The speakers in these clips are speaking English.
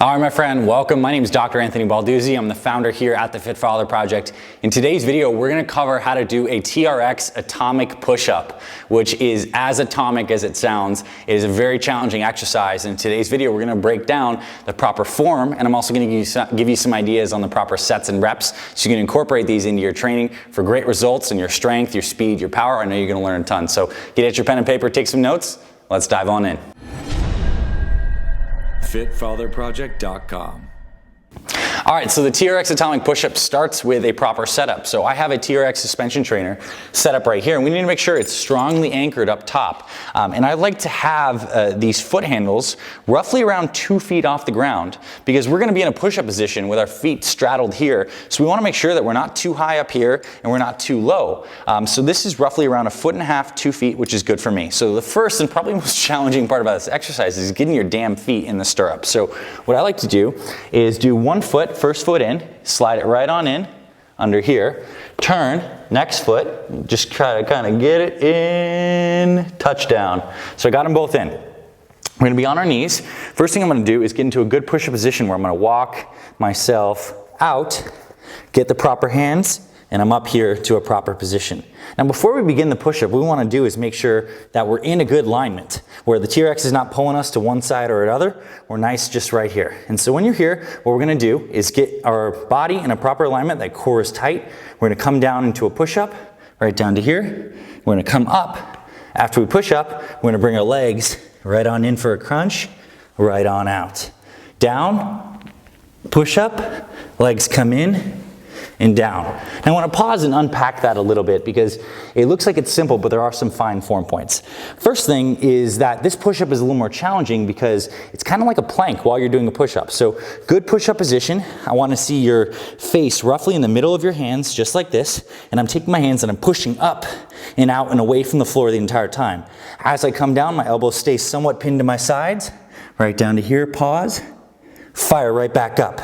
All right, my friend, welcome. My name is Dr. Anthony Balduzzi. I'm the founder here at the Fit Father Project. In today's video, we're gonna cover how to do a TRX atomic push-up, which is as atomic as it sounds. It is a very challenging exercise. In today's video, we're gonna break down the proper form, and I'm also gonna give you some ideas on the proper sets and reps so you can incorporate these into your training for great results in your strength, your speed, your power. I know you're gonna learn a ton. So get out your pen and paper, take some notes. Let's dive on in. FitFatherProject.com. All right, so the TRX atomic push-up starts with a proper setup. So I have a TRX suspension trainer set up right here, and we need to make sure it's strongly anchored up top. And I like to have these foot handles roughly around 2 feet off the ground, because we're gonna be in a push-up position with our feet straddled here. So we wanna make sure that we're not too high up here and we're not too low. So this is roughly around 1.5 feet, 2 feet, which is good for me. So the first and probably most challenging part about this exercise is getting your damn feet in the stirrup. So what I like to do is do 1 foot, first foot in, slide it right on in, under here, turn, next foot, just try to kind of get it in, touchdown. So I got them both in. We're gonna be on our knees. First thing I'm gonna do is get into a good push-up position where I'm gonna walk myself out, get the proper hands, and I'm up here to a proper position. Now before we begin the push-up, what we wanna do is make sure that we're in a good alignment, where the TRX is not pulling us to one side or another. We're nice just right here. And so when you're here, what we're gonna do is get our body in a proper alignment, that core is tight. We're gonna come down into a push-up, right down to here. We're gonna come up. After we push up, we're gonna bring our legs right on in for a crunch, right on out. Down, push up, legs come in, and down. And I want to pause and unpack that a little bit because it looks like it's simple, but there are some fine form points. First thing is that this push-up is a little more challenging because it's kind of like a plank while you're doing a push-up. So good push-up position. I want to see your face roughly in the middle of your hands, just like this. And I'm taking my hands and I'm pushing up and out and away from the floor the entire time. As I come down, my elbows stay somewhat pinned to my sides. Right down to here, pause, fire right back up.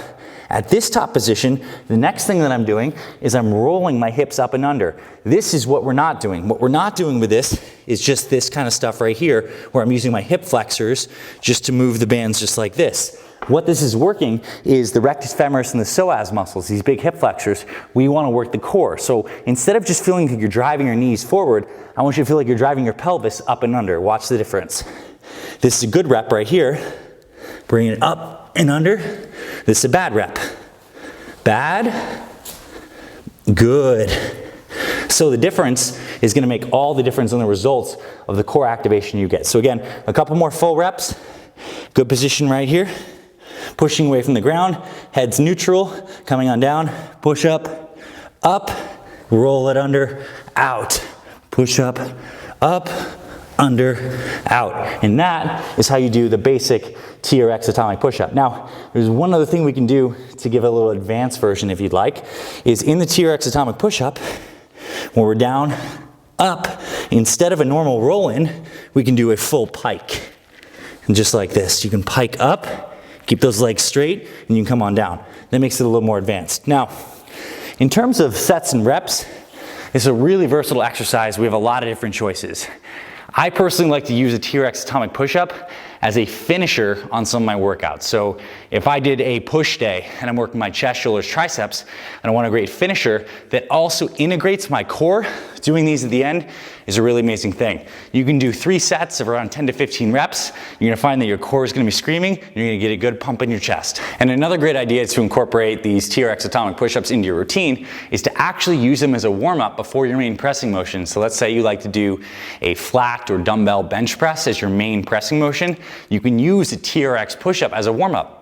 At this top position, the next thing that I'm doing is I'm rolling my hips up and under. This is what we're not doing. What we're not doing with this is just this kind of stuff right here, where I'm using my hip flexors just to move the bands just like this. What this is working is the rectus femoris and the psoas muscles, these big hip flexors. We want to work the core. So instead of just feeling like you're driving your knees forward, I want you to feel like you're driving your pelvis up and under. Watch the difference. This is a good rep right here. Bring it up and under. This is a bad rep. Bad, good. So the difference is gonna make all the difference in the results of the core activation you get. So again, a couple more full reps. Good position right here. Pushing away from the ground, head's neutral, coming on down, push up, roll it under, out. Push up, under, out. And that is how you do the basic TRX atomic push-up. Now, there's one other thing we can do to give a little advanced version if you'd like, is in the TRX atomic push-up, when we're down, up, instead of a normal roll-in, we can do a full pike. And just like this, you can pike up, keep those legs straight, and you can come on down. That makes it a little more advanced. Now, in terms of sets and reps, it's a really versatile exercise. We have a lot of different choices. I personally like to use a TRX atomic push-up as a finisher on some of my workouts. So if I did a push day and I'm working my chest, shoulders, triceps, and I want a great finisher that also integrates my core, doing these at the end is a really amazing thing. You can do 3 sets of around 10 to 15 reps. You're gonna find that your core is gonna be screaming, and you're gonna get a good pump in your chest. And another great idea to incorporate these TRX atomic push-ups into your routine is to actually use them as a warm-up before your main pressing motion. So let's say you like to do a flat or dumbbell bench press as your main pressing motion. You can use a TRX push-up as a warm-up.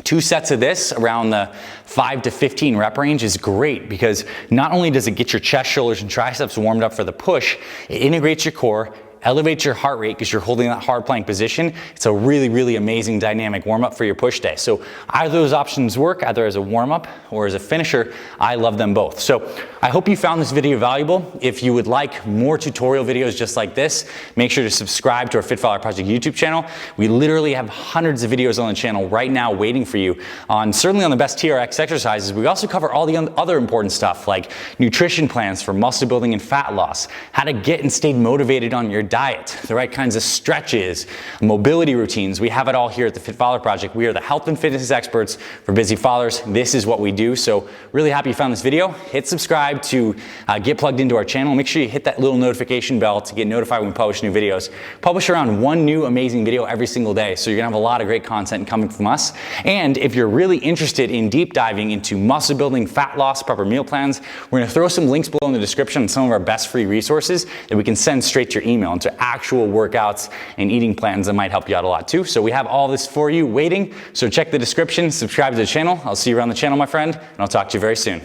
2 sets of this around the 5 to 15 rep range is great because not only does it get your chest, shoulders, and triceps warmed up for the push, it integrates your core, elevates your heart rate because you're holding that hard plank position. It's a really, really amazing dynamic warm-up for your push day. So either of those options work, either as a warm-up or as a finisher. I love them both. So I hope you found this video valuable. If you would like more tutorial videos just like this, make sure to subscribe to our Fit Father Project YouTube channel. We literally have hundreds of videos on the channel right now waiting for you on certainly on the best TRX exercises. We also cover all the other important stuff like nutrition plans for muscle building and fat loss, how to get and stay motivated on your diet, diet, the right kinds of stretches, mobility routines. We have it all here at the Fit Father Project. We are the health and fitness experts for busy fathers. This is what we do. So really happy you found this video. Hit subscribe to get plugged into our channel. Make sure you hit that little notification bell to get notified when we publish new videos. Publish around one new amazing video every single day. So you're gonna have a lot of great content coming from us. And if you're really interested in deep diving into muscle building, fat loss, proper meal plans, we're gonna throw some links below in the description on some of our best free resources that we can send straight to your email into actual workouts and eating plans that might help you out a lot too. So we have all this for you waiting. So check the description, subscribe to the channel. I'll see you around the channel, my friend, and I'll talk to you very soon.